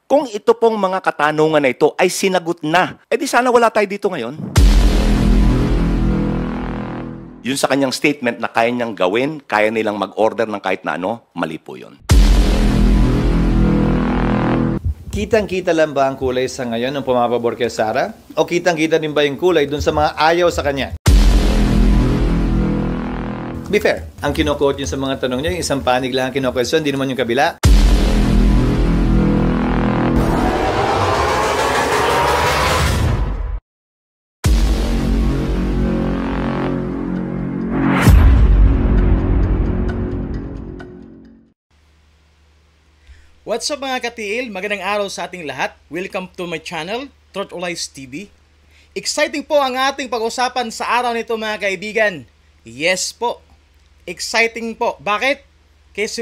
Kung ito pong mga katanungan na ito ay sinagot na, edi sana wala tayo dito ngayon. Yun sa kanyang statement na kaya niyang gawin, kaya nilang mag-order ng kahit na ano, mali po yun. Kitang-kita lang ba ang kulay sa ngayon ng pumapabor kay Sara? O kitang-kita din ba yung kulay dun sa mga ayaw sa kanya? To be fair, ang kino-quote yun sa mga tanong niya, yung isang panig lang ang kino-question, hindi naman yung kabila. What's up mga katiil? Magandang araw sa ating lahat. Welcome to my channel, Tortolize TV. Exciting po ang ating pag-usapan sa araw nito mga kaibigan. Yes po, exciting po. Bakit? Kasi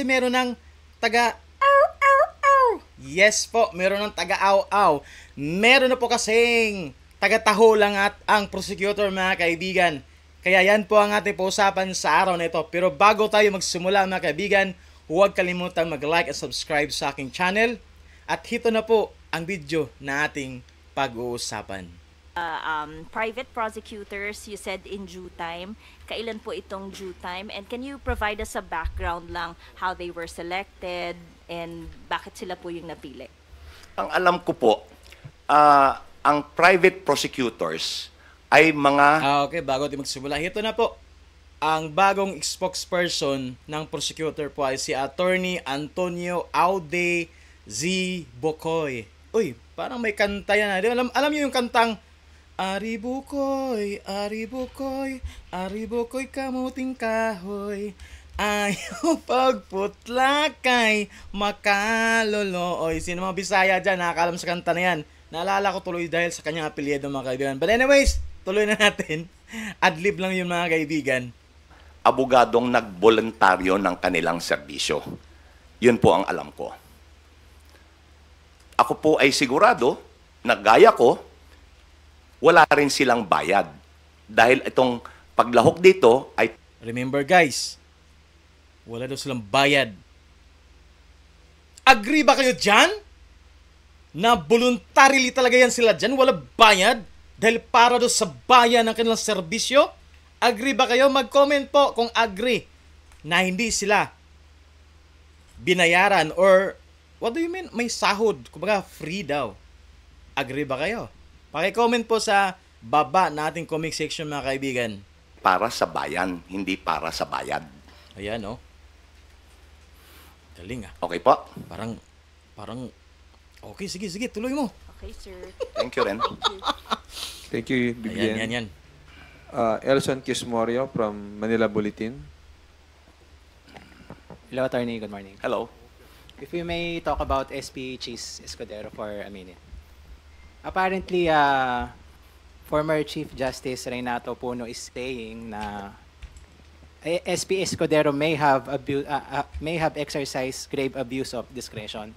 meron ng taga-aw-aw-aw. Yes po, meron ng taga-aw-aw. Meron na po kasing taga-taho lang at ang prosecutor mga kaibigan. Kaya yan po ang ating pag-usapan sa araw na ito. Pero bago tayo magsimula mga kaibigan, huwag kalimutan mag-like at subscribe sa aking channel. At hito na po ang video na ating pag-uusapan. Private prosecutors, you said in due time. Kailan po itong due time? And can you provide us a background lang how they were selected and bakit sila po yung napili? Ang alam ko po, ang private prosecutors ay mga... Okay, bago tayo magsimula, hito na po. Ang bagong spokesperson ng prosecutor po ay si Attorney Antonio Aude Z. Bocoy. Uy, parang may kanta yan. Alam niyo yung kantang Ari Bukoy, Ari Bukoy, Ari Bukoy kamuting kahoy, ayaw pagputlakay, makalolooy. Sino mga Bisaya dyan, nakakalam sa kanta na yan. Naalala ko tuloy dahil sa kanyang apelyido mga kaibigan. But anyways, tuloy na natin. Adlib lang yun mga kaibigan. Abogadong nagboluntaryo ng kanilang serbisyo. Yun po ang alam ko. Ako po ay sigurado na gaya ko, wala rin silang bayad. Dahil itong paglahok dito ay... Remember guys, wala daw silang bayad. Agree ba kayo dyan? Na voluntarily talaga yan sila dyan? Wala bayad? Dahil para daw sa bayan ng kanilang serbisyo? Agree ba kayo? Mag-comment po kung agree na hindi sila binayaran or what do you mean? May sahod. Kumbaga free daw. Agree ba kayo? Paki-comment po sa baba na ating comment section mga kaibigan. Para sa bayan, hindi para sa bayad. Ayan oh. Galing ah. Okay po? Parang okay, sige, tuloy mo. Okay, sir. Thank you rin. Thank you, Bigyan. Yan. Elson Quismorio from Manila Bulletin. Hello, Attorney. Good morning. Hello. If we may talk about SP Chis Escudero for a minute. Apparently, former Chief Justice Renato Puno is saying na SP Escudero may have exercised grave abuse of discretion.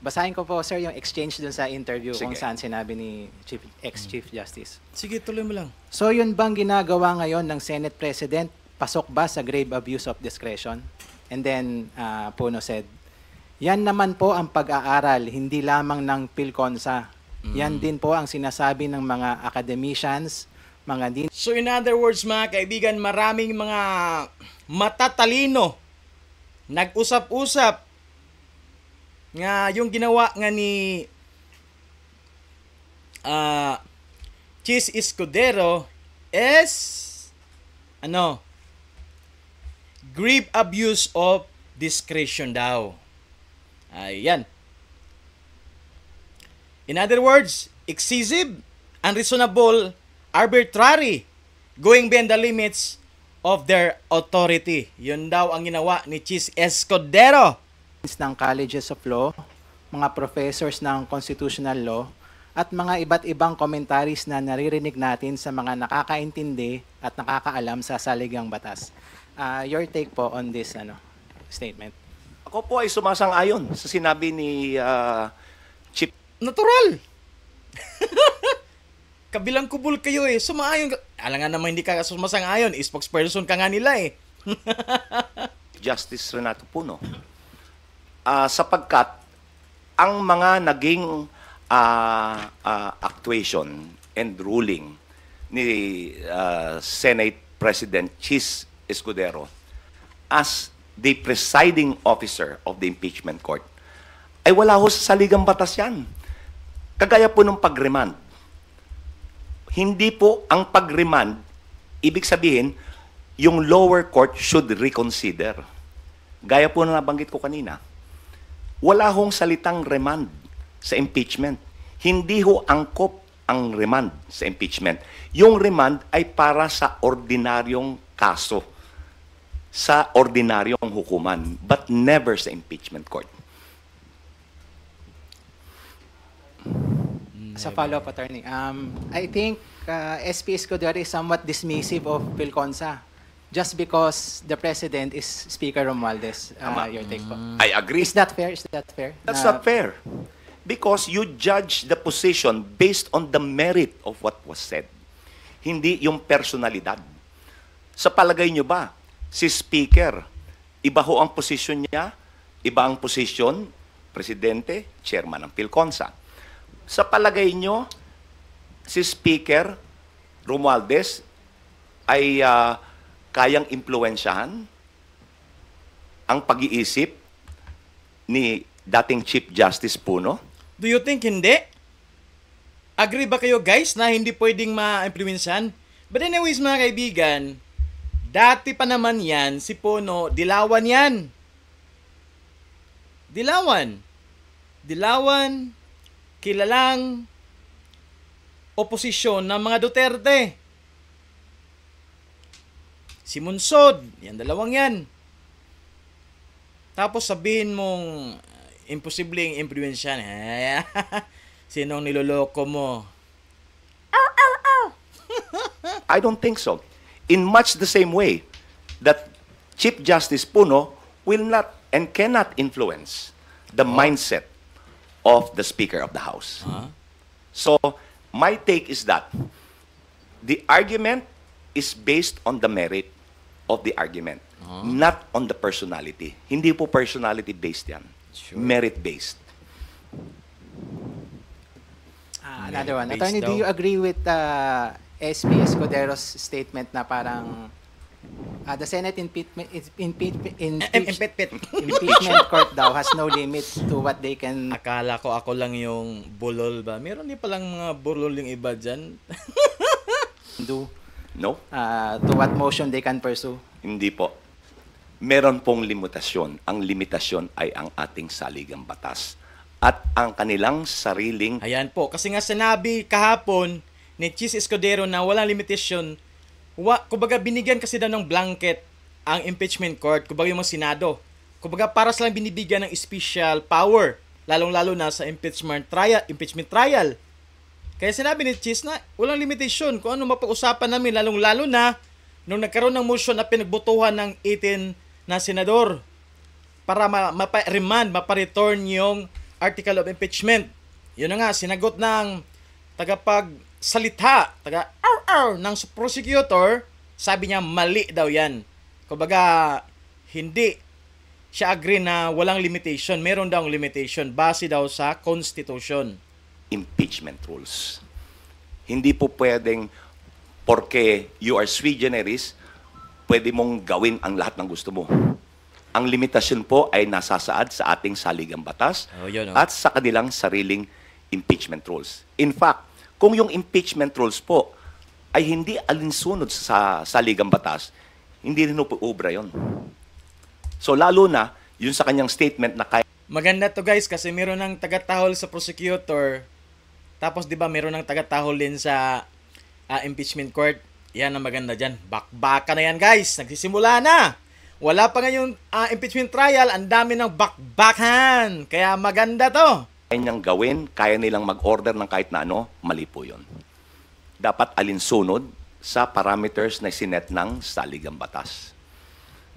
Basahin ko po, sir, yung exchange dun sa interview. Sige. Kung saan sinabi ni ex-Chief Justice. Sige, tuloy mo lang. So, yun bang ginagawa ngayon ng Senate President? Pasok ba sa grave abuse of discretion? And then, Puno said, yan naman po ang pag-aaral, hindi lamang ng PhilConsa. Yan din po ang sinasabi ng mga academicians, mga din. So in other words mga kaibigan, maraming mga matatalino nag-usap-usap nga yung ginawa nga ni Chis Escudero is grave abuse of discretion daw. Ayan. In other words, excessive, unreasonable, arbitrary, going beyond the limits of their authority. Yun daw ang ginawa ni Chis Escudero. Ng colleges of law, mga professors ng constitutional law, at mga iba't ibang commentaries na naririnig natin sa mga nakakaintindi at nakakaalam sa saligang batas. Your take po on this statement? Ako po ay sumasang-ayon sa sinabi ni Chief. Natural! Kabilang kubul kayo eh. Sumaayon ka. Alam nga naman hindi ka sumasang-ayon. Spokesperson ka nga nila eh. Justice Renato Puno. Sapagkat ang mga naging actuation and ruling ni Senate President Chis Escudero as the presiding officer of the impeachment court, ay wala ho sa saligang batas yan. Kagaya po ng pag-remand. Hindi po ang pag-remand, ibig sabihin, yung lower court should reconsider. Gaya po na nabanggit ko kanina. Wala hong salitang remand sa impeachment. Hindi ho angkop ang remand sa impeachment. Yung remand ay para sa ordinaryong kaso, sa ordinaryong hukuman, but never sa impeachment court. As a follow-up, attorney, I think SP Escudero is somewhat dismissive of Pilconsa just because the president is Speaker Romualdez. Your take po. I agree. Is that fair? Is that fair? That's not fair. Because you judge the position based on the merit of what was said. Hindi yung personalidad. Sa palagay nyo ba, si Speaker, iba ho ang posisyon niya, iba ang posisyon, Presidente, Chairman ng Pilconsa. Sa palagay nyo, si Speaker Romualdez ay kayang impluwensyahan ang pag-iisip ni dating Chief Justice Puno? Do you think hindi? Agree ba kayo guys na hindi pwedeng ma-implementan? But anyways mga kaibigan, dati pa naman yan, si Puno, dilawan yan. Dilawan. Dilawan, kilalang oposisyon ng mga Duterte. Si Munsod, yan dalawang yan. Tapos sabihin mong imposibleng impluwensyahan. Sinong niloloko mo? I don't think so. In much the same way that Chief Justice Puno will not and cannot influence the mindset of the Speaker of the House. So, my take is that the argument is based on the merit of the argument, not on the personality. Hindi po personality-based yan. Sure. Merit-based. Another one. Based Attorney, do daw. you agree with SP Escudero's statement na parang the Senate impeachment court daw has no limit to what they can Akala ko ako lang yung bulol ba? Meron din palang mga bulol yung iba dyan. do, No? to what motion they can pursue. Hindi po. Meron pong limitasyon. Ang limitasyon ay ang ating saligang batas. At ang kanilang sariling Ayan po. Kasi nga sinabi kahapon ni Chis Escudero na walang limitasyon. Kumbaga binigyan kasi daw ng blanket ang impeachment court. Kumbaga yung mga Senado. Kumbaga para silang binibigyan ng special power. Lalong-lalo na sa impeachment trial. Kaya sinabi ni Chis na walang limitasyon kung ano mapag-usapan namin. Lalong-lalo na nung nagkaroon ng motion na pinagbotohan ng 18 na senador para mapa-remand, mapa-return yung article of impeachment. Yun na nga, sinagot ng tagapagsalita, ng prosecutor, sabi niya mali daw yan. Kumbaga, hindi siya agree na walang limitation. Meron daw limitation base daw sa Constitution. impeachment rules. Hindi po pwedeng porque you are sui generis, pwede mong gawin ang lahat ng gusto mo. Ang limitasyon po ay nasasaad sa ating saligang batas Yun, at sa kanilang sariling impeachment rules. In fact, kung yung impeachment rules po ay hindi alinsunod sa saligang batas, hindi rin po ubra yun. So lalo na, yun sa kanyang statement na kaya Maganda to guys kasi meron ng tagatahol sa prosecutor. Tapos 'di ba meron ng tagatahol din sa impeachment court. Yan ang maganda diyan. Bakbaka na yan guys. Nagsisimula na. Wala pa ngayong impeachment trial, ang dami ng bakbakan. Kaya maganda to. niyang gawin, kaya nilang mag-order ng kahit na ano, mali po yun. Dapat alinsunod sa parameters na sinet ng saligang batas.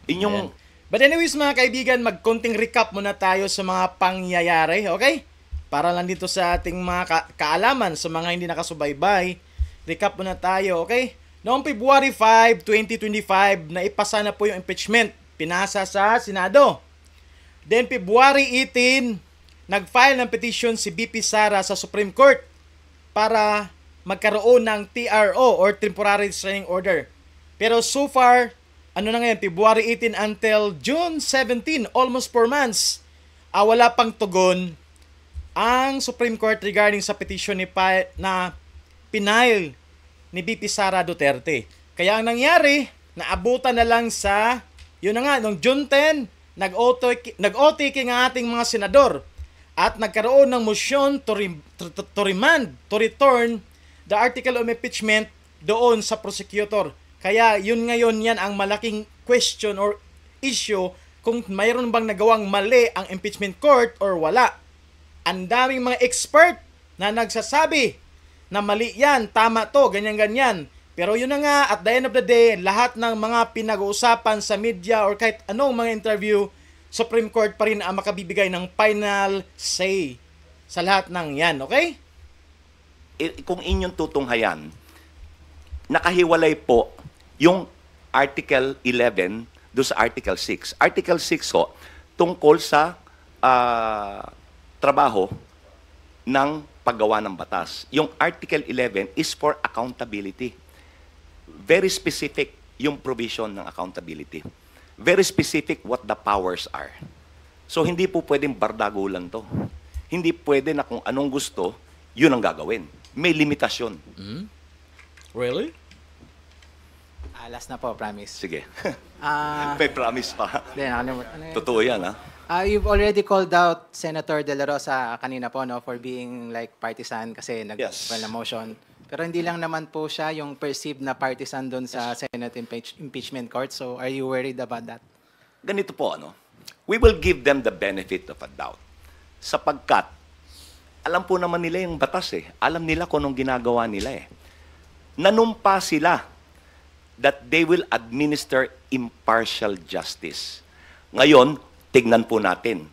Inyong But anyways mga kaibigan, magkonting recap muna tayo sa mga pangyayari, okay? Para lang dito sa ating mga kaalaman sa mga hindi nakasubaybay. Recap muna tayo, okay? Noong February 5, 2025, naipasa na po yung impeachment. Pinasa sa Senado. Then February 18, nag-file ng petition si BP Sara sa Supreme Court para magkaroon ng TRO or Temporary Restraining Order. Pero so far, ano na ngayon, February 18 until June 17, almost 4 months, wala pang tugon ang Supreme Court regarding sa petition na pinail ni BP Sara Duterte. Kaya ang nangyari, naabutan na lang sa, yun na nga, noong June 10, nag-OTK ng ating mga senador at nagkaroon ng motion to return the article of impeachment doon sa prosecutor. Kaya yun ngayon yan ang malaking question or issue kung mayroon bang nagawang mali ang impeachment court or wala. Ang daming mga expert na nagsasabi na mali yan, tama to, ganyan-ganyan. Pero yun na nga, at the end of the day, lahat ng mga pinag-uusapan sa media or kahit anong mga interview, Supreme Court pa rin ang makabibigay ng final say sa lahat ng yan, okay? Kung inyong tutunghayan, nakahiwalay po yung Article 11 do sa Article 6. Article 6 ho, tungkol sa trabaho ng paggawa ng batas. Yung Article 11 is for accountability. Very specific yung provision ng accountability. Very specific what the powers are. So hindi po pwedeng bardago lang to. Hindi pwede na kung anong gusto, yun ang gagawin. May limitasyon. Really? Last na po, promise. Sige. Ah, May promise pa. nakalimutan. Ano yun? Totoo yan, ha? You've already called out Senator De La Rosa kanina po, no, for being like partisan kasi nag-file na motion. Pero hindi lang naman po siya yung perceived na partisan doon sa Senate impeachment court. So are you worried about that? Ganito po, ano? We will give them the benefit of a doubt. Sapagkat, alam po naman nila yung batas eh. Alam nila kung anong ginagawa nila eh. Nanumpa sila that they will administer impartial justice. Ngayon, tignan po natin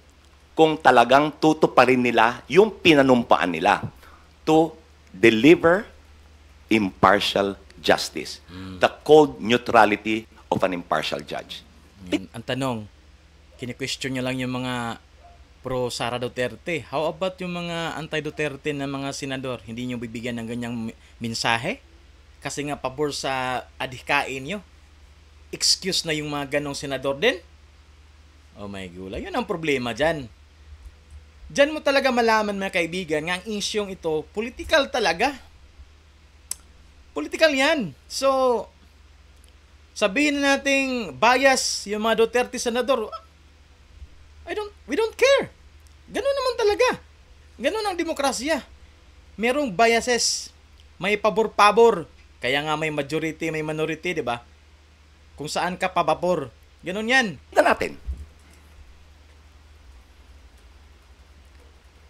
kung talagang tutuparin nila yung pinanumpaan nila to deliver impartial justice. The cold neutrality of an impartial judge. Ang tanong, kini-question niya lang yung mga pro Sara Duterte. How about yung mga anti-Duterte na mga senador? Hindi niyo bibigyan ng ganyang mensahe? Kasi nga pabor sa adhikain niyo. Excuse na yung mga ganong senador din? Oh my gula, yun ang problema dyan. Dyan mo talaga malaman, mga kaibigan, nga ang isyong ito, political talaga. Political yan. So, sabihin na nating bias yung mga Duterte senador, we don't care. Ganun naman talaga. Ganun ang demokrasya. Merong biases. May pabor-pabor. Kaya nga may majority, may minority, di ba? Kung saan ka pababor. Ganun yan. Tignan natin.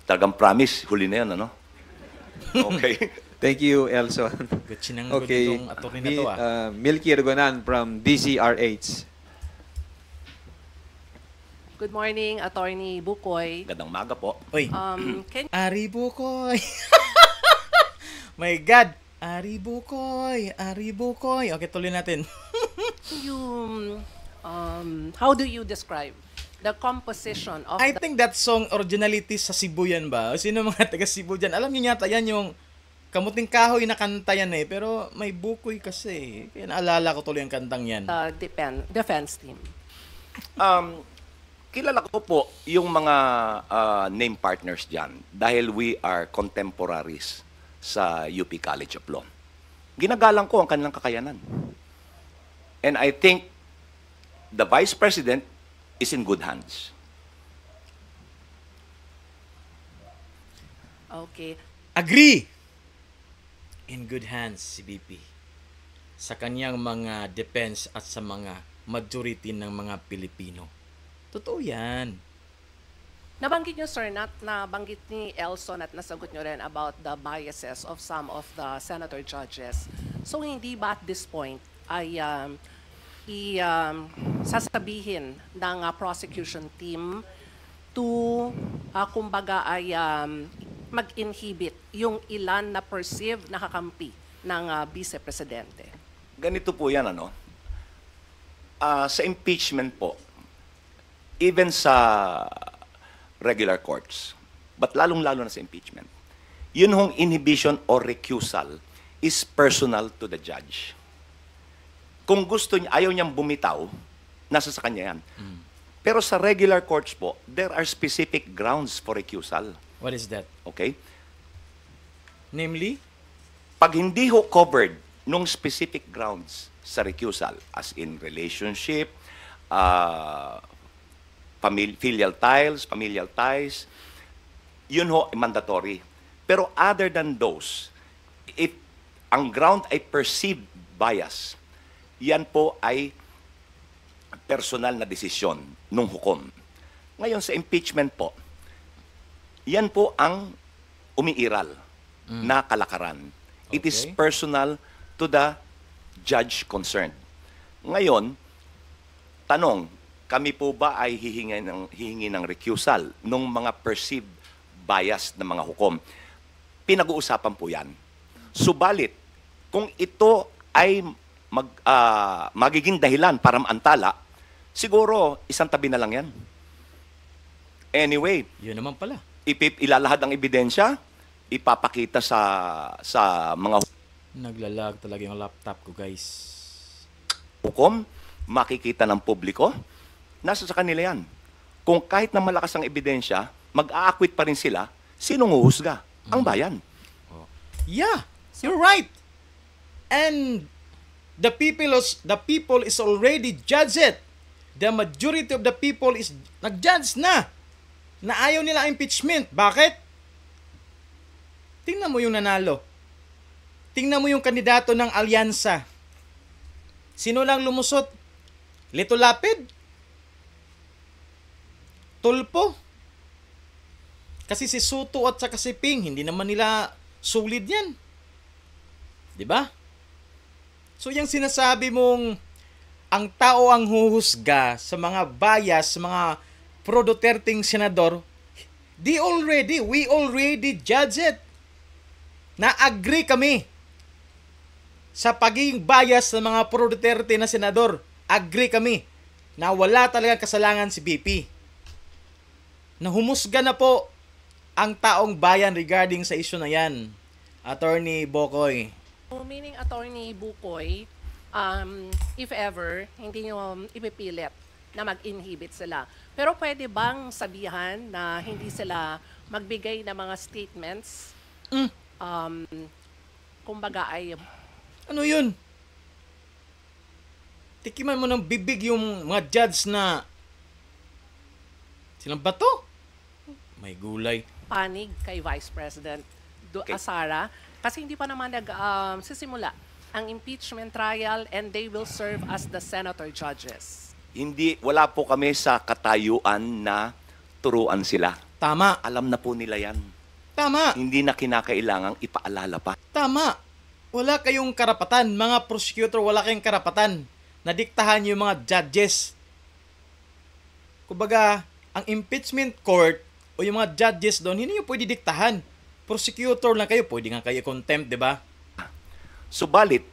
Talagang promise, huli na yan, ano? Okay. Thank you, Elson. Gatsin ang Okay. itong attorney na to, Milky Ergonan from DCRH. Good morning, Attorney Bukoy. Gandang maga po. Uy, Can Ari Bukoy. My God. Ari Bukoy. Ari Bukoy. Okay, tuloy natin. you, how do you describe the composition of I think that song originality sa Cebu yan ba? Sino mga taga Cebu dyan? Alam niyo yata yan yung Kamuting Kahoy na kanta yan eh. Pero may Bukoy kasi. Kaya naalala ko tuloy ang kantang yan. the defense team? Kilala ko po yung mga name partners dyan dahil we are contemporaries sa UP College of Law. Ginagalang ko ang kanilang kakayanan. And I think the Vice President is in good hands. Okay. Agree! In good hands si BP sa kanyang mga defense at sa mga majority ng mga Pilipino. Totoo yan. Nabanggit nyo, sir, nabanggit ni Elson at nasagot nyo rin about the biases of some of the senator judges. So, hindi ba at this point ay sasabihin ng prosecution team to, kumbaga, ay mag-inhibit yung ilan na perceived na kakampi ng vice-presidente? Ganito po yan, ano? Sa impeachment po, even sa regular courts, but lalong-lalo na sa impeachment, yun hong inhibition or recusal is personal to the judge. Kung gusto niya, ayaw niyang bumitaw, nasa sa kanya yan. Pero sa regular courts po, there are specific grounds for recusal. What is that? Okay? Namely? Pag hindi ho covered nung specific grounds sa recusal, as in relationship, familial ties, yun ho, mandatory. Pero other than those, if ang ground ay perceived bias, yan po ay personal na desisyon nung hukom. Ngayon sa impeachment po, yan po ang umiiral na kalakaran. It is Okay. personal to the judge concerned. Ngayon, tanong, kami po ba ay hihingi ng recusal nung mga perceived bias ng mga hukom? Pinag-uusapan po yan. Subalit, kung ito ay magiging dahilan para maantala, siguro isang tabi na lang yan. Anyway, Yun naman pala. ilalahad ang ebidensya, ipapakita sa mga Naglalag talaga yung laptop ko, guys. hukom, makikita ng publiko, nasa sa kanila yan. Kung kahit na malakas ang ebidensya, mag-aakwit pa rin sila, sinong huhusga? Ang bayan. Yeah, you're right. And the people is already judged it. The majority of the people is nag-judge na ayaw nila impeachment. Bakit? Tingnan mo yung nanalo. Tingnan mo yung kandidato ng alyansa. Sino lang lumusot? Lito Lapid? Tulpo? Kasi si Soto at saka si Ping, hindi naman nila solid yan. Di ba? So yung sinasabi mong ang tao ang huhusga sa mga bias, sa mga pro-Duterteng senador, we already judge it. Na-agree kami sa pagiging bias ng mga pro-Duterte na senador. Agree kami na wala talagang kasalanan si BP. Nahumusga na po ang taong bayan regarding sa issue na yan. Attorney Bokoy. So, meaning, Attorney Bukoy, if ever, hindi nyo ipipilit na mag-inhibit sila. Pero pwede bang sabihan na hindi sila magbigay ng mga statements? Kumbaga ay Ano yun? Tikiman mo ng bibig yung mga judge na silang bato. May gulay. panig kay Vice President Okay. Sara kasi hindi pa naman sisimula ang impeachment trial and they will serve as the senator judges. Wala po kami sa katayuan na turuan sila. Tama. Alam na po nila yan. Tama. Hindi na kinakailangang ipaalala pa. Tama. Wala kayong karapatan. Mga prosecutor, wala kayong karapatan na diktahan yung mga judges. Kumbaga, ang impeachment court o yung mga judges doon, hindi nyo pwede diktahan. Prosecutor lang kayo, pwede nga kayo contempt, di ba? Subalit,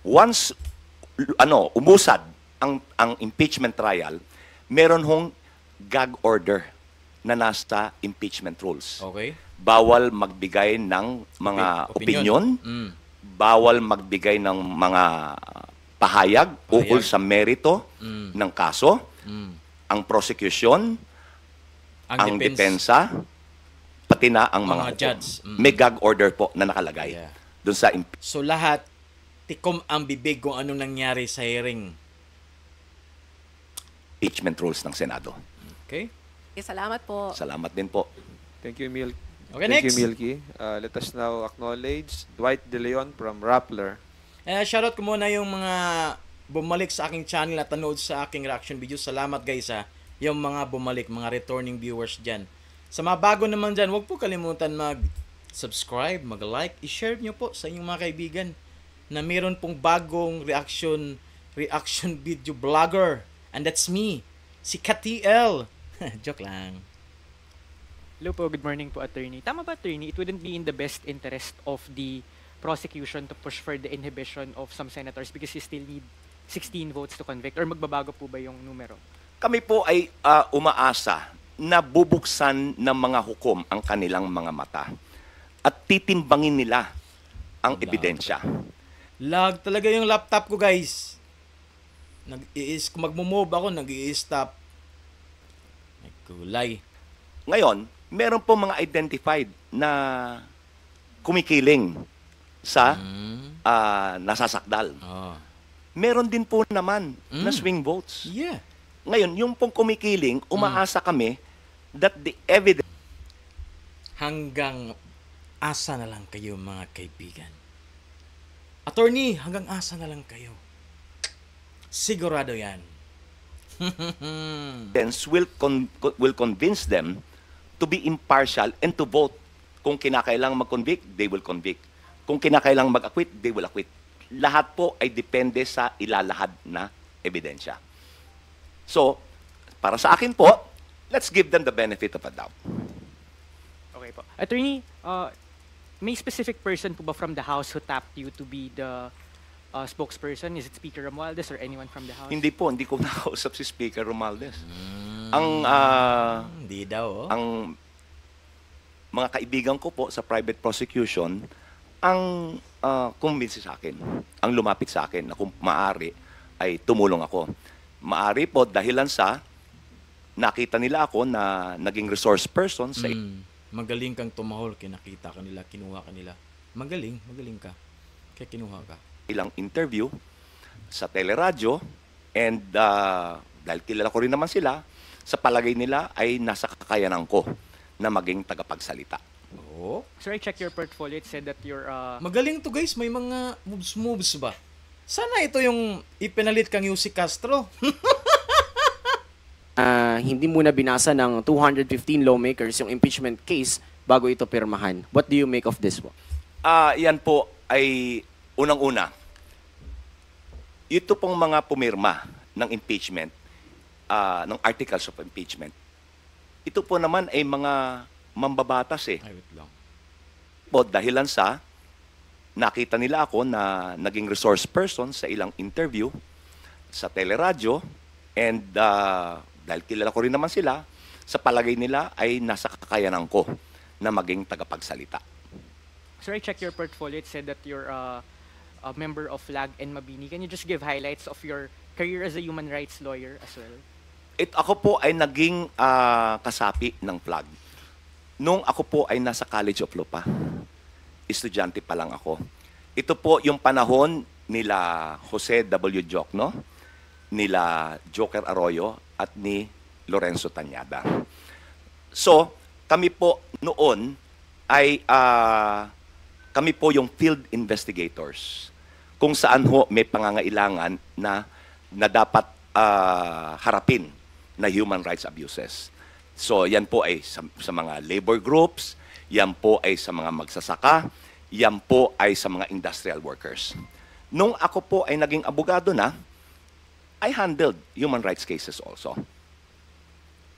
once umusad ang impeachment trial, meron hong gag order na nasa impeachment rules. Okay. Bawal magbigay ng mga opinion, Mm. bawal magbigay ng mga pahayag ukol sa merito ng kaso, ang prosecution, ang depensa, pati na ang mga hukom. judge. May gag order po na nakalagay Yeah. doon sa So lahat, tikom ang bibig kung anong nangyari sa hearing. impeachment rules ng Senado. Okay? Salamat po. Salamat din po. Thank you, Milky. Okay, Thank next. you, Milky. Let us now acknowledge Dwight De Leon from Rappler. Shoutout ko muna yung mga bumalik sa aking channel at nanood sa aking reaction video. Salamat guys ha. Yung mga bumalik, mga returning viewers dyan. Sa mga bago naman dyan, huwag po kalimutan mag-subscribe, mag-like, i-share nyo po sa inyong mga kaibigan na meron pong bagong reaction video vlogger. And that's me, si Katiel. Joke lang. Hello po, good morning po, attorney. Tama ba, attorney? It wouldn't be in the best interest of the prosecution to push for the inhibition of some senators because you still need 16 votes to convict? Or magbabago po ba yung numero? Kami po ay umaasa na bubuksan ng mga hukom ang kanilang mga mata at titimbangin nila ang ebidensya. Lag talaga yung laptop ko, guys. Kung magmo-move ako, nag-i-stop. Nagkulay. Ngayon, meron po mga identified na kumikiling sa nasasakdal. Oh. Meron din po naman na swing votes. Yeah. Ngayon, yung pong kumikiling, umaasa kami that the evidence Hanggang asa na lang kayo, mga kaibigan. Attorney, hanggang asa na lang kayo. Sigurado yan. will convince them to be impartial and to vote. Kung kinakailangang mag-convict, they will convict. Kung kinakailangang mag-acquit, they will acquit. Lahat po ay depende sa ilalahad na ebidensya. So, para sa akin po, let's give them the benefit of a doubt. Okay po. Attorney, may specific person po ba from the House who tapped you to be the spokesperson? Is it Speaker Romualdez or anyone from the House? Hindi po, hindi ko nakausap si Speaker Romualdez. Hindi daw, oh. Ang mga kaibigan ko po sa private prosecution, ang kumbinsi sa akin, ang lumapit sa akin na kung maaari ay tumulong ako. Maaari po dahilan sa nakita nila ako na naging resource person sa Magaling kang tumahol, kinakita ka nila, kinuha ka nila. Magaling ka. Kaya kinuha ka. ilang interview sa teleradyo and dahil kilala ko rin naman sila, sa palagay nila ay nasa kakayanan ko na maging tagapagsalita. Oh. Sir, I check your portfolio. It said that you're... Magaling to, guys. May mga moves ba? Sana ito yung ipinalit kang Yussi Castro. Hindi muna binasa ng 215 lawmakers yung impeachment case bago ito pirmahan. What do you make of this po? Yan po ay unang-una. Ito pong mga pumirma ng impeachment, ng articles of impeachment, ito po naman ay mga mambabatas eh. Ay, wait lang. Po, dahilan sa nakita nila ako na naging resource person sa ilang interview sa teleradyo and dahil kilala ko rin naman sila, sa palagay nila ay nasa kakayanan ko na maging tagapagsalita. Sir, I check your portfolio. It said that you're a member of FLAG and Mabini. Can you just give highlights of your career as a human rights lawyer as well? Ako po ay naging kasapi ng FLAG. Nung ako po ay nasa College of Law pa. Estudyante pa lang ako. Ito po yung panahon nila Jose W. Jocno, nila Joker Arroyo, at ni Lorenzo Tañada. So, kami po noon ay kami po yung field investigators kung saan ho may pangangailangan na dapat harapin na human rights abuses. So, yan po ay sa mga labor groups, yan po ay sa mga magsasaka, yan po ay sa mga industrial workers. Nung ako po ay naging abogado na, I handled human rights cases also.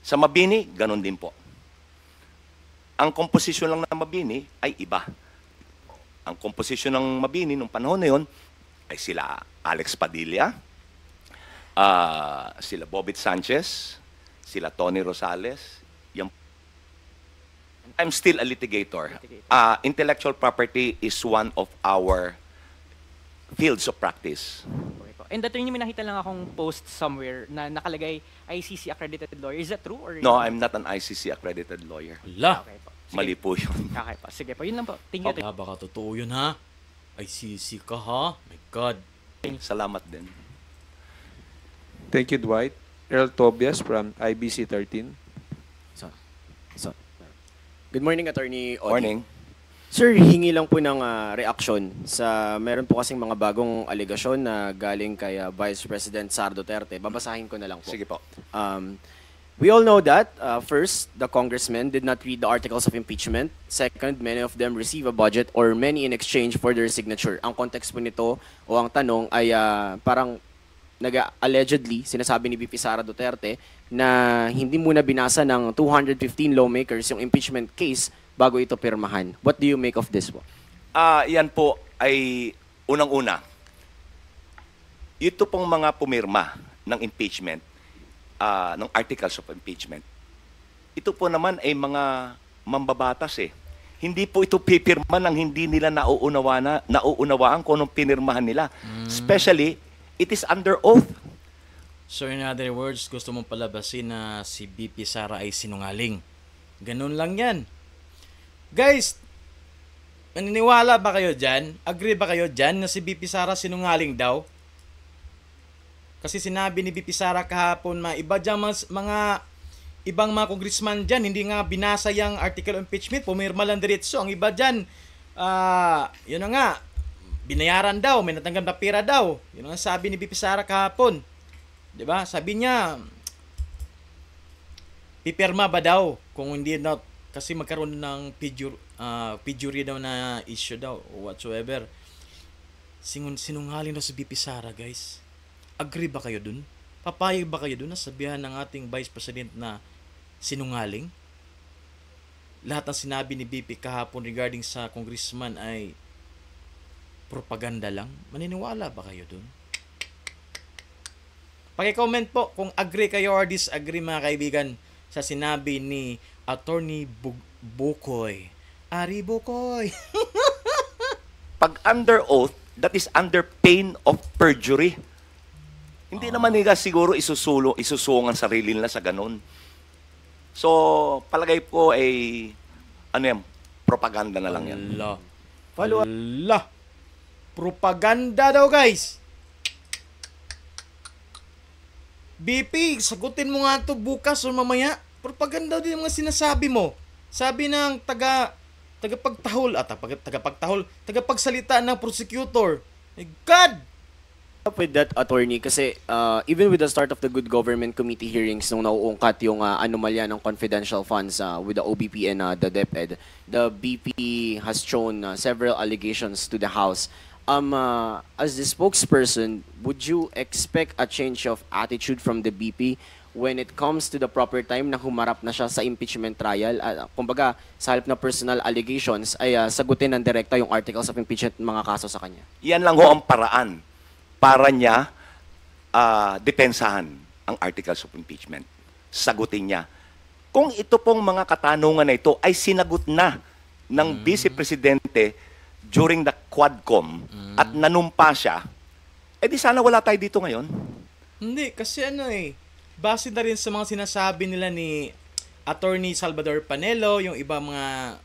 Sa Mabini, ganun din po. Ang komposisyon lang ng Mabini ay iba. Ang komposisyon ng Mabini nung panahon na yun ay sila Alex Padilla, sila Bobit Sanchez, sila Tony Rosales. I'm still a litigator. Intellectual property is one of our fields of practice. Okay po. And attorney, may nakita lang akong post somewhere na nakalagay ICC accredited lawyer. Is that true? Or No, I'm not an ICC accredited lawyer. Hala. Okay po. Sige. Mali po yun. Okay po. Sige po. Yun lang po. Thank you. Ah, baka totoo yun, ha? ICC ka, ha? My God. Salamat din. Thank you, Dwight. Earl Tobias from IBC 13. Good morning, Attorney Odi. Morning. Sir, hingi lang po ng reaksyon sa meron po kasing mga bagong aligasyon na galing kay Vice President Sara Duterte. Babasahin ko na lang po. Sige po. We all know that, first, the congressmen did not read the articles of impeachment. Second, many of them receive a budget or many in exchange for their signature. Ang context po nito o ang tanong ay parang allegedly, sinasabi ni VP Sara Duterte na hindi muna binasa ng 215 lawmakers yung impeachment case bago ito pirmahan. What do you make of this po? Yan po ay unang-una. Ito pong mga pumirma ng impeachment, ng articles of impeachment, ito po naman ay mga mambabatas eh. Hindi po ito pipirma ng hindi nila nauunawaan kung anong pinirmahan nila. Especially, it is under oath. So in other words, gusto mong palabasin na si BP Sara ay sinungaling. Ganun lang yan. Guys, naniniwala ba kayo dyan? Agree ba kayo dyan na si BP Sara sinungaling daw? Kasi sinabi ni BP Sara kahapon, iba dyan mga ibang mga congressman dyan, hindi nga binasa yung article of impeachment, pumirma lang diretso. Ang iba dyan, yun na nga, binayaran daw, may natanggap na pera daw. Yun ang sabi ni BP Sara kahapon. Diba? Sabi niya, pipirma ba daw kung hindi not, kasi magkaroon ng perjury daw na issue daw or whatsoever. Sinungaling daw si BP Sara, guys. Agree ba kayo dun? Papayag ba kayo dun na sabihan ng ating Vice President na sinungaling? Lahat ng sinabi ni BP kahapon regarding sa congressman ay propaganda lang? Maniniwala ba kayo dun? Paki-comment po kung agree kayo or disagree mga kaibigan sa sinabi ni Attorney Bukoy. Ari Bukoy. Pag under oath, that is under pain of perjury. Hindi naman nila siguro isusungan sarili nila sa ganun. So, palagay ko ay, propaganda na lang yan. Ala. Propaganda daw, guys. BP, sagutin mo nga to bukas o mamaya. Propaganda din yung mga sinasabi mo. Sabi ng tagapagsalita ng prosecutor. My God! Up with that, attorney, kasi even with the start of the Good Government Committee hearings nung nauungkat yung anomalya ng confidential funds with the OBP and the DepEd, the BP has shown several allegations to the House. As the spokesperson, would you expect a change of attitude from the BP when it comes to the proper time na humarap na siya sa impeachment trial? Kumbaga, sa halip na personal allegations, ay sagutin ng direkta yung articles of impeachment mga kaso sa kanya. Yan lang ho ang paraan para niya depensahan ang articles of impeachment. Sagutin niya. Kung ito pong mga katanungan na ito ay sinagot na ng Vice Presidente during the Quadcom at nanumpa siya, di sana wala tayo dito ngayon. Hindi, kasi base na rin sa mga sinasabi nila ni Attorney Salvador Panelo, yung iba mga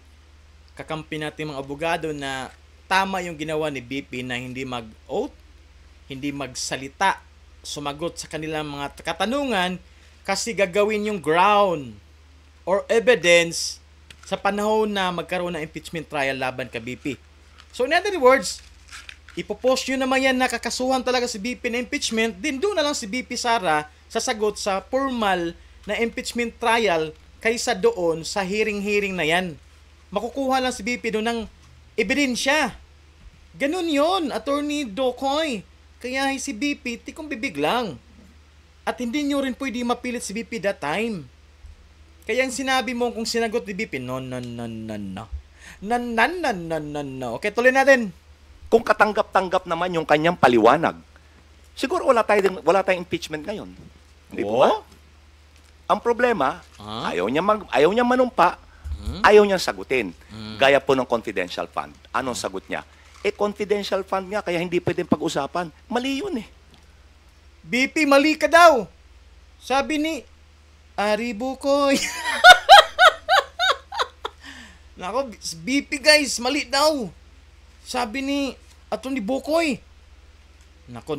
kakampi natin mga abogado na tama yung ginawa ni BP na hindi mag-oath, hindi magsalita, sumagot sa kanilang mga katanungan kasi gagawin yung ground or evidence sa panahon na magkaroon ng impeachment trial laban kay BP. So in other words, ipopost nyo naman yan na kakasuhan talaga si BP na impeachment, din doon na lang si BP Sara sasagot sa formal na impeachment trial kaysa doon sa hearing na yan. Makukuha lang si BP doon ng ebidensya. Ganun yon, Attorney Dokoy. Kaya si BP, tikong bibig lang. At hindi nyo rin pwede mapilit si BP that time. Kaya yung sinabi mo kung sinagot ni BP, no. Okay, tuloy natin. Kung katanggap-tanggap naman yung kanyang paliwanag, siguro wala tayong impeachment ngayon. Hindi po ba? Ang problema, ayaw niya manumpa, ayaw niya sagutin. Gaya po ng confidential fund. Anong sagot niya? Confidential fund nga, kaya hindi pwedeng pag-usapan. Mali yun BP, mali ka daw. Sabi ni Ari Bukoy. Nako, BP guys, mali daw. Sabi ni Atty. Bukoy. Nako,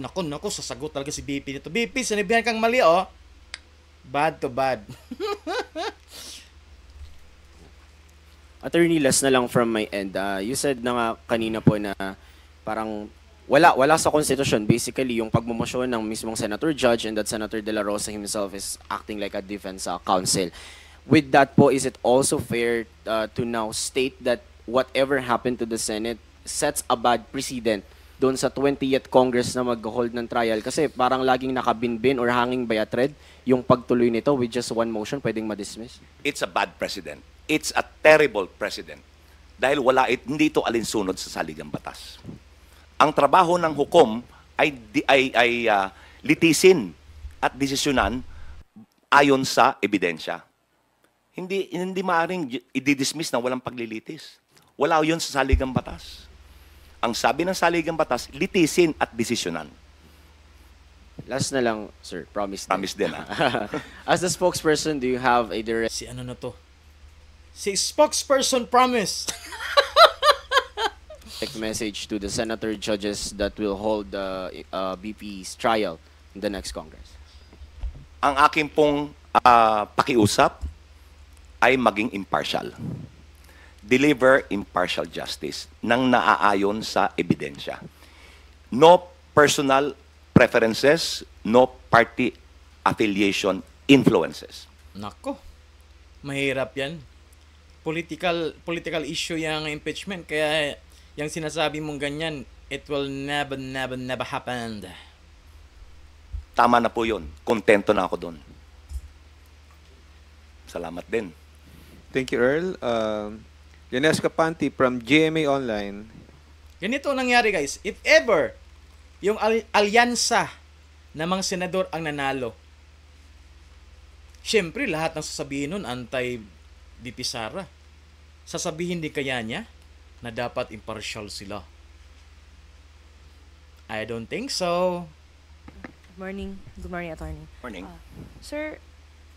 sasagot talaga si BP nito. BP, sinabihan kang mali, Bad to bad. Attorney, last na lang from my end. You said na nga kanina po na parang wala sa Constitution. Basically, yung pagmumosyon ng mismong Senator Judge and that Senator De La Rosa himself is acting like a defense counsel. With that po, is it also fair to now state that whatever happened to the Senate sets a bad precedent doon sa 20th Congress na mag-hold ng trial? Kasi parang laging nakabinbin or hanging by a thread yung pagtuloy nito with just one motion pwedeng ma-dismiss. It's a bad precedent. It's a terrible precedent. Dahil hindi ito alinsunod sa saligang batas. Ang trabaho ng hukom ay litisin at desisyonan ayon sa ebidensya. hindi maaring i-dismiss na walang paglilitis. Wala yun sa saligang batas. Ang sabi ng saligang batas, litisin at desisyonan. Last na lang, sir. Promise. Promise din, ha? As the spokesperson, do you have a direct Si ano na to? Si spokesperson promise. message to the senator judges that will hold the BP's trial in the next Congress? Ang aking pong pakiusap ay maging impartial. Deliver impartial justice nang naaayon sa ebidensya. No personal preferences, no party affiliation influences. Nako. Mahirap 'yan. Political issue yung impeachment, kaya yung sinasabi mong ganyan, it will never happen. Tama na po yun. Kontento na ako doon. Salamat din. Thank you, Earl. Lenesca Panti from GMA Online. Ganito nangyari, guys. If ever yung alyansa ng mga senador ang nanalo, syempre lahat ng sasabihin nun anti-VP Sara. Sasabihin din kaya niya na dapat impartial sila? I don't think so. Good morning, attorney. Morning. Sir,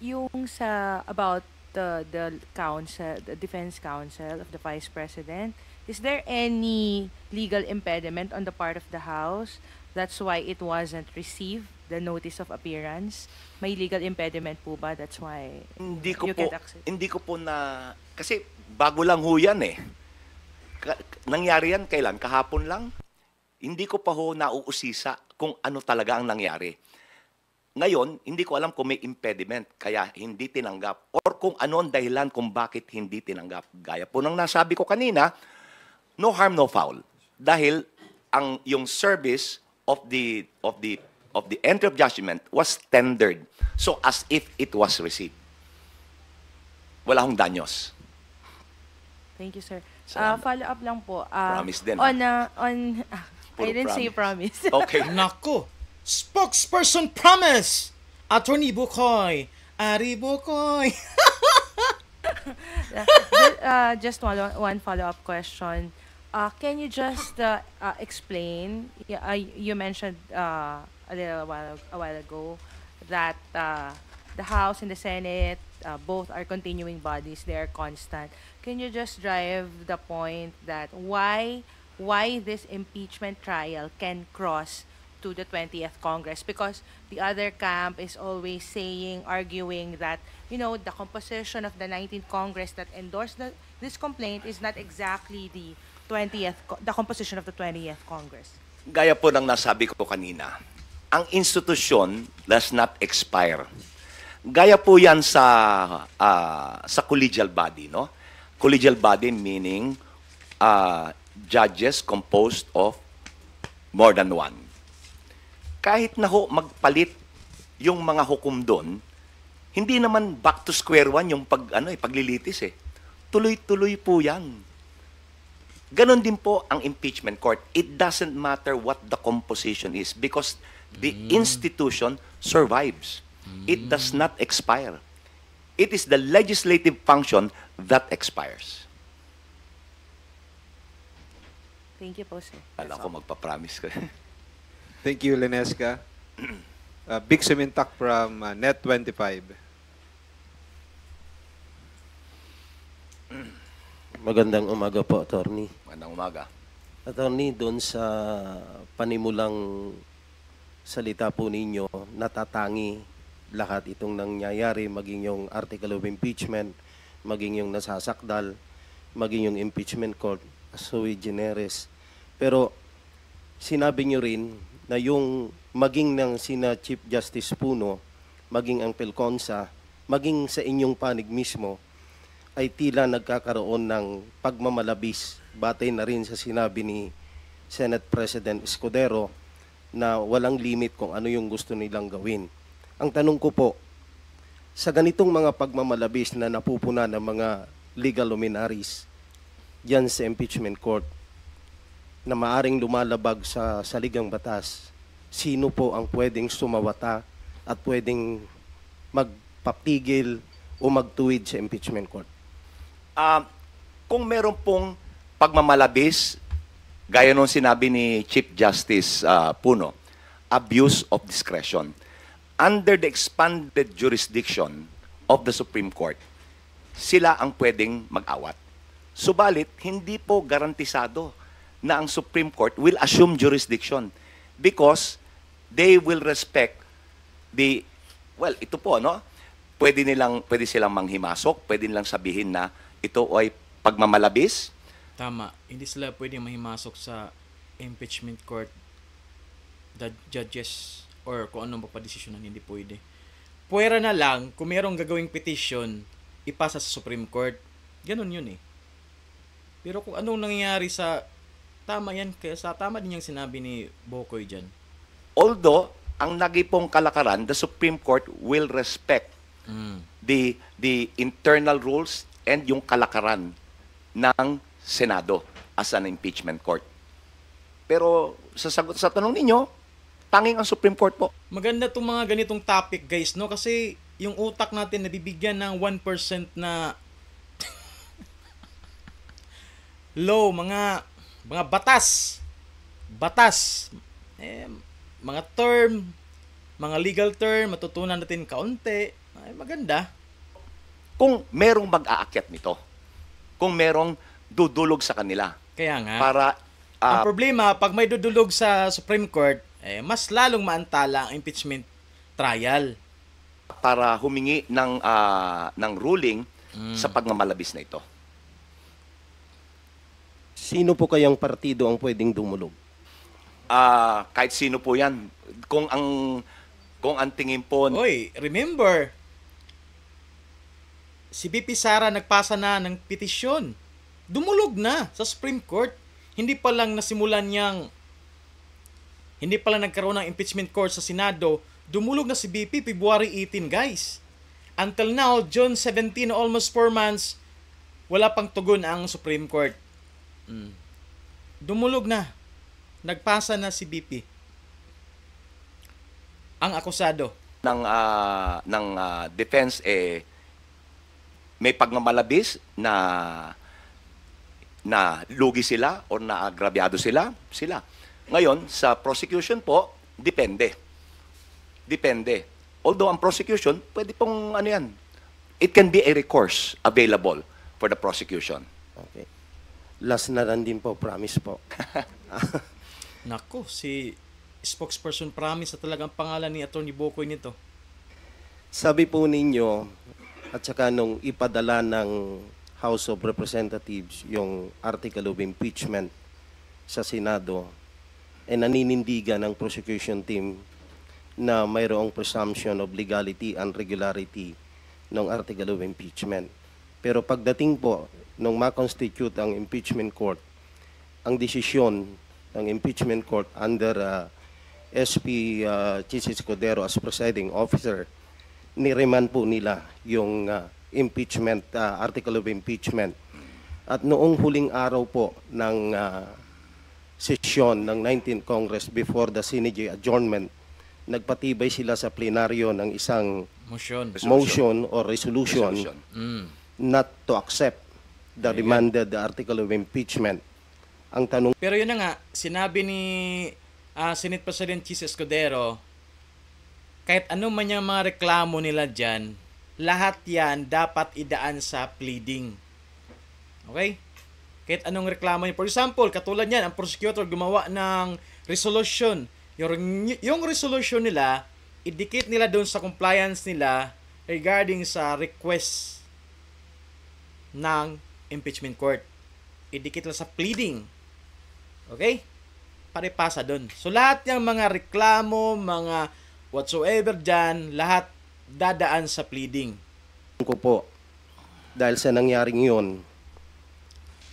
yung sa about the counsel, the defense counsel of the vice president, is there any legal impediment on the part of the House? That's why it wasn't received, the notice of appearance. May legal impediment po ba? That's why Hindi ko po na, kasi bago lang ho yan eh. Nangyari yan kailan? Kahapon lang? Hindi ko pa ho nauusisa kung ano talaga ang nangyari. Ngayon, hindi ko alam kung may impediment, kaya hindi tinanggap. Or kung ano ang dahilan kung bakit hindi tinanggap. Gaya po ng nasabi ko kanina, no harm, no foul. Dahil yung service of the entry of judgment was tendered. So as if it was received. Wala hong danyos. Thank you, sir. Salamat. Follow up lang po. Promise din. I didn't say promise. Okay. Nako. Spokesperson promise. Attorney Bukoy. Ari Bukoy. Just one follow-up question. Can you just explain? You mentioned a while ago that the House and the Senate both are continuing bodies; they are constant. Can you just drive the point that why this impeachment trial can cross to the 20th Congress? Because the other camp is always arguing that, the composition of the 19th Congress that endorsed this complaint is not exactly the composition of the 20th Congress. Gaya po ng nasabi ko kanina, ang institusyon does not expire. Gaya po yan sa collegial body, no? Collegial body meaning judges composed of more than one. Kahit na ho magpalit yung mga hukom doon, hindi naman back to square one yung paglilitis eh. Tuloy-tuloy po yan. Ganon din po ang impeachment court. It doesn't matter what the composition is because the institution survives. It does not expire. It is the legislative function that expires. Thank you po, sir. Alam ko magpapromise ko. Thank you, Lenesca. Big Sumintak from Net25. Magandang umaga po, Attorney. Magandang umaga. Attorney, doon sa panimulang salita po ninyo, natatangi lahat itong nangyayari, maging yung article of impeachment, maging yung nasasakdal, maging yung impeachment court, sui generis. Pero sinabi nyo rin na yung maging ng sina Chief Justice Puno, maging ang Pelconsa, maging sa inyong panig mismo, ay tila nagkakaroon ng pagmamalabis batay na rin sa sinabi ni Senate President Escudero na walang limit kung ano yung gusto nilang gawin. Ang tanong ko po, sa ganitong mga pagmamalabis na napupuna ng mga legal luminaries diyan sa impeachment court na maaring lumalabag sa saligang batas, sino po ang pwedeng sumawata at pwedeng magpapigil o magtuwid sa impeachment court? Kung meron pong pagmamalabis, gaya nung sinabi ni Chief Justice Puno, abuse of discretion, under the expanded jurisdiction of the Supreme Court, sila ang pwedeng mag-awat. Subalit, hindi po garantisado na ang Supreme Court will assume jurisdiction because they will respect the, well, ito po, no? Pwede silang manghimasok, pwede nilang sabihin na ito ay pagmamalabis. Tama. Hindi sila pwedeng mahimasok sa impeachment court, the judges, or kung anong mapadesisyonan, hindi pwede. Pwera na lang, kung merong gagawing petition, ipasa sa Supreme Court. Ganun yun eh. Pero kung anong nangyayari sa, tama yan, kaya sa tama din yung sinabi ni Bokoy dyan. Although, ang nagipong kalakaran, the Supreme Court will respect the internal rules and yung kalakaran ng Senado as an impeachment court. Pero sa sagot sa tanong ninyo, tanging ang Supreme Court po. Maganda itong mga ganitong topic, guys, no? Kasi yung utak natin nabibigyan ng 1% na law, mga batas, mga term, mga legal term, matutunan natin kaunti. Ay, maganda. Kung merong mag-aakyat nito, kung merong dudulog sa kanila. Kaya nga. Para, ang problema, pag may dudulog sa Supreme Court, mas lalong maantala ang impeachment trial. Para humingi ng ruling sa pagmamalabis na ito. Sino po kayang partido ang pwedeng dumulog? Kahit sino po yan. Kung ang tingin po... Oy, remember, si BP Sara nagpasa na ng petisyon. Dumulog na sa Supreme Court. Hindi pa lang nagkaroon ng impeachment court sa Senado. Dumulog na si BP February 18, guys. Until now, June 17, almost 4 months, wala pang tugon ang Supreme Court. Dumulog na. Nagpasa na si BP. Ang akusado ng defense may pagmamalabis na lugi sila o na agrabyado sila. Ngayon, sa prosecution po, depende. Although ang prosecution, pwede pong it can be a recourse available for the prosecution. Okay. Last na lang din po, promise po. Nako, si spokesperson promise na talagang pangalan ni Atty. Bokoy nito. Sabi po ninyo, at saka nung ipadala ng House of Representatives yung article of impeachment sa Senado, naninindigan ng prosecution team na mayroong presumption of legality and regularity ng article of impeachment. Pero pagdating po nung ma-constitute ang impeachment court, ang desisyon ng impeachment court under SP Chis Escudero as presiding officer, niremand po nila yung impeachment, article of impeachment. At noong huling araw po ng sesyon ng 19th Congress before the Senate adjournment, nagpatibay sila sa plenaryo ng isang motion or resolution not to accept the remanded article of impeachment. Ang tanong... Pero yun na nga, sinabi ni Senate President Chis Escudero, kahit anong man yung mga reklamo nila dyan, lahat yan dapat idaan sa pleading. Okay? Kahit anong reklamo niya. For example, katulad yan, ang prosecutor gumawa ng resolution. Yung resolution nila, idikit nila doon sa compliance nila regarding sa request ng impeachment court. Idikit nila sa pleading. Okay? Paripasa doon. So, lahat yung mga reklamo, mga whatsoever dyan, lahat dadaan sa pleading. Ko po, dahil sa nangyaring yun,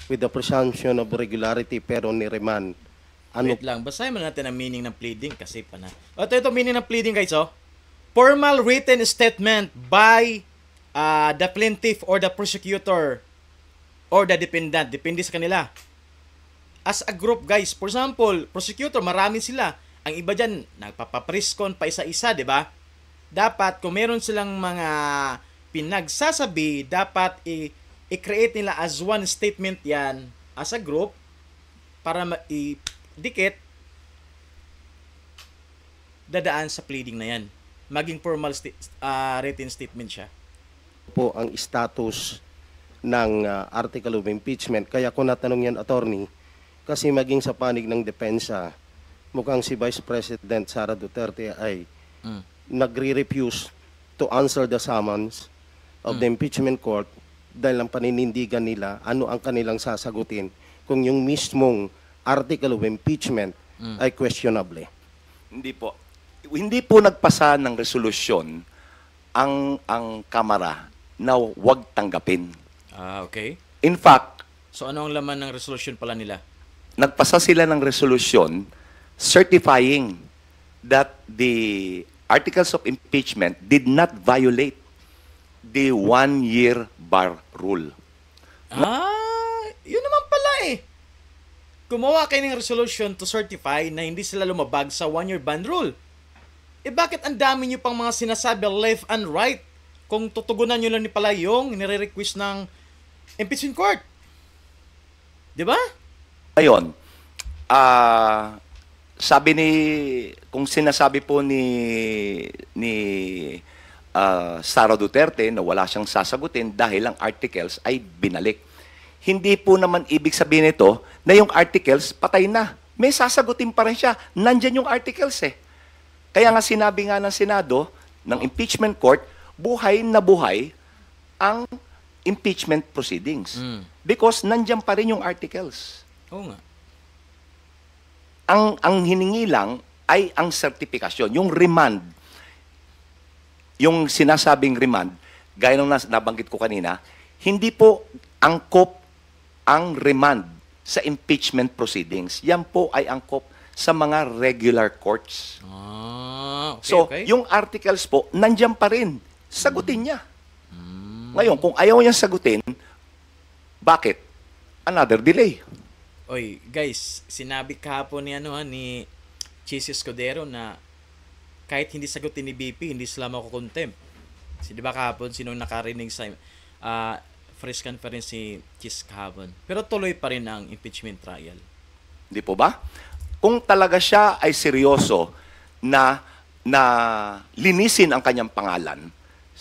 with the presumption of regularity pero ni-remand. Wait lang, basahin mo natin ang meaning ng pleading kasi pa na. Ito meaning ng pleading, guys, oh. Formal written statement by the plaintiff or the prosecutor or the defendant. Depende sa kanila. As a group, guys, for example, prosecutor, marami sila. Ang iba dyan, nagpapapriskon pa isa-isa, di ba? Dapat, kung meron silang mga pinagsasabi, dapat i-create nila as one statement yan, as a group, para i-dikit, dadaan sa pleading na yan. Maging formal written statement siya. Po ang status ng article of impeachment. Kaya ko natanong yan, attorney, kasi maging sa panig ng depensa, mukhang si Vice President Sara Duterte ay nagre-refuse to answer the summons of the impeachment court dahil ang paninindigan nila ano ang kanilang sasagutin kung yung mismong article of impeachment ay questionable. Hindi po nagpasa ng resolusyon ang Kamara na huwag tanggapin. Okay. In fact, so ano ang laman ng resolution pala nila? Nagpasa sila ng resolusyon certifying that the articles of impeachment did not violate the 1-year bar rule. Yun naman pala eh. Gumawa kayo ng resolution to certify na hindi sila lumabag sa 1-year ban rule. Bakit ang dami nyo pang mga sinasabi left and right kung tutugunan nyo lang ni pala yung nire-request ng impeachment court? Diba? Ayun, sabi kung sinasabi po ni Sara Duterte na wala siyang sasagutin dahil ang articles ay binalik. Hindi po naman ibig sabihin nito na yung articles patay na. May sasagutin pa rin siya. Nandyan yung articles eh. Kaya nga sinabi nga ng Senado, ng impeachment court, buhay na buhay ang impeachment proceedings. Because nandyan pa rin yung articles. Oo nga. Ang hiningi lang ay ang certification, yung remand. Yung sinasabing remand, gaya nung nabanggit ko kanina, hindi po angkop ang remand sa impeachment proceedings. Yan po ay angkop sa mga regular courts. Okay. Yung articles po, nandyan pa rin. Sagutin niya. Ngayon, kung ayaw niyang sagutin, bakit? Another delay. Oy, guys, sinabi kahapon ni Chis Escudero na kahit hindi sagutin ni BP, hindi sila makukontempt. Di ba kahapon, sinong nakarinig sa press conference si Chis kahapon? Pero tuloy pa rin ang impeachment trial. Di po ba? Kung talaga siya ay seryoso na linisin ang kanyang pangalan,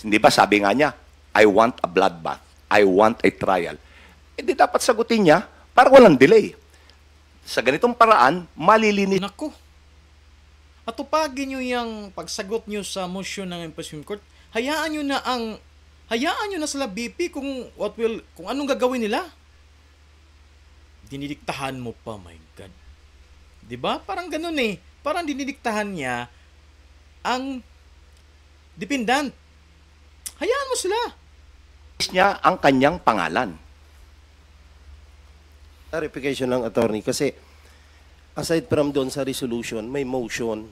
hindi ba sabi nga niya, I want a bloodbath, I want a trial. Hindi dapat sagutin niya para walang delay. Sa ganitong paraan, malilinis. Naku, atupagin nyo yung pagsagot nyo sa motion ng impeachment court, hayaan nyo na sila BP kung anong gagawin nila. Dinidiktahan mo pa, my God. Diba? Parang ganun eh. Parang dinidiktahan niya ang dependent. Hayaan mo sila. Niya ang kanyang pangalan. Clarification ng attorney kasi aside from doon sa resolution, may motion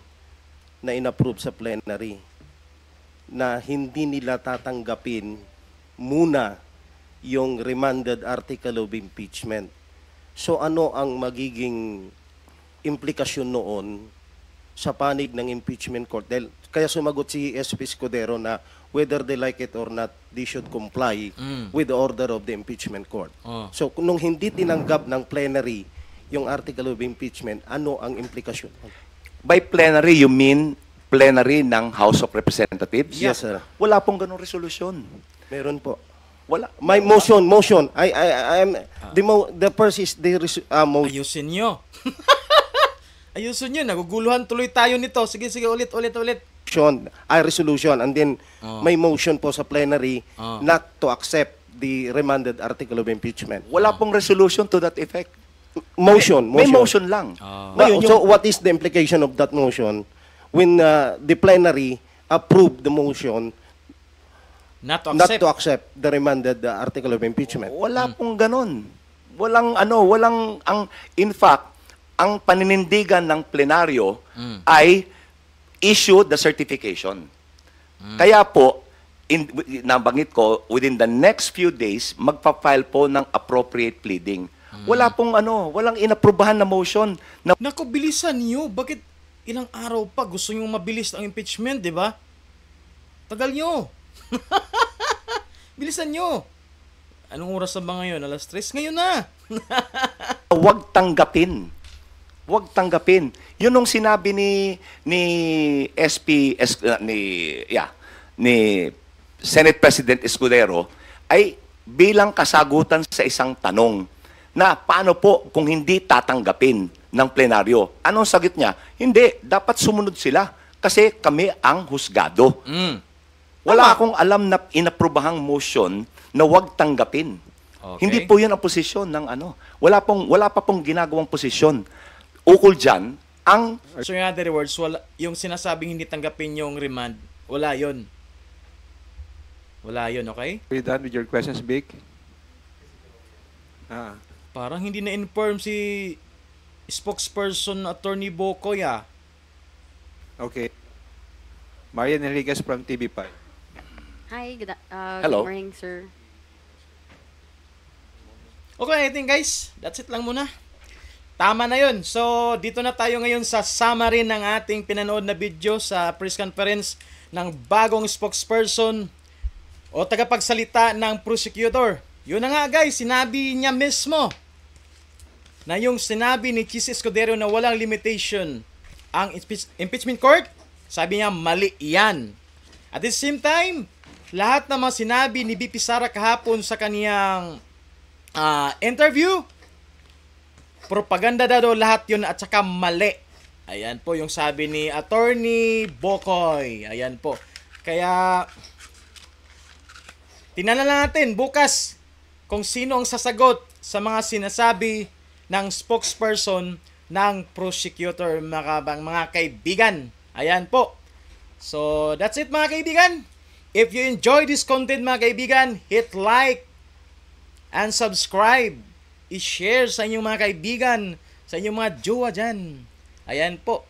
na inapprove sa plenary na hindi nila tatanggapin muna yung remanded article of impeachment. So ano ang magiging implikasyon noon sa panig ng impeachment court? Kaya sumagot si SP Escudero na whether they like it or not, they should comply with the order of the impeachment court. So nung hindi tinanggap ng plenary yung article of impeachment, ano ang implikasyon? By plenary, you mean plenary ng House of Representatives? Yes, sir. Wala pong ganong resolusyon. Meron po. Wala. May motion. The first is the motion. Ayusin nyo. Ayusin nyo. Naguguluhan tuloy tayo nito. Sige, ulit. Resolution. And then, may motion po sa plenary not to accept the remanded article of impeachment. Wala pong resolution to that effect. Motion. May motion lang. So, what is the implication of that motion when the plenary approved the motion not to accept the remanded article of impeachment? Wala pong ganon. In fact, ang paninindigan ng plenaryo ay issue the certification. Kaya po, nabanggit ko, within the next few days, magpa-file po ng appropriate pleading. Walang inaprubahan na motion. Naku, bilisan niyo. Bakit ilang araw pa gusto niyo mabilis ang impeachment, di ba? Tagal niyo. Bilisan nyo. Anong oras na ba ngayon? Alas 3? Ngayon na. Huwag tanggapin. Huwag tanggapin. Yun ang sinabi ni ni Senate President Escudero ay bilang kasagutan sa isang tanong na paano po kung hindi tatanggapin ng plenaryo. Anong sagot niya? Hindi, dapat sumunod sila kasi kami ang husgado. Wala akong alam na inaprobahang motion na huwag tanggapin. Okay. Hindi po yun ang posisyon ng ano. Wala pa pong ginagawang posisyon. Ukol dyan, ang... So in other words, yung sinasabing hindi tanggapin yung remand, wala yun. Wala yun, okay? Are you done with your questions, Vic? Parang hindi na-inform si spokesperson Attorney Bocoy ah. Okay. Marian Enriquez from TV5. Hi, Hello. good morning, sir. Okay, I think guys, that's it lang muna. Tama na yun. So, dito na tayo ngayon sa summary ng ating pinanood na video sa press conference ng bagong spokesperson o tagapagsalita ng prosecutor. Yun na nga guys, sinabi niya mismo na yung sinabi ni Chis Escudero na walang limitation ang impeachment court, sabi niya mali yan. At the same time, lahat ng mga sinabi ni BP Sara kahapon sa kaniyang interview, propaganda daw lahat yun at saka mali. Ayan po yung sabi ni Attorney Bocoy. Ayan po. Kaya, tingnan na natin bukas kung sino ang sasagot sa mga sinasabi ng spokesperson ng prosecutor, mga kaibigan. Ayan po. So, that's it mga kaibigan. If you enjoy this content mga kaibigan, hit like and subscribe. I-share sa inyong mga kaibigan, sa inyong mga jowa dyan. Ayan po.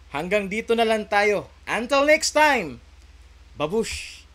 Hanggang dito na lang tayo. Until next time, babush!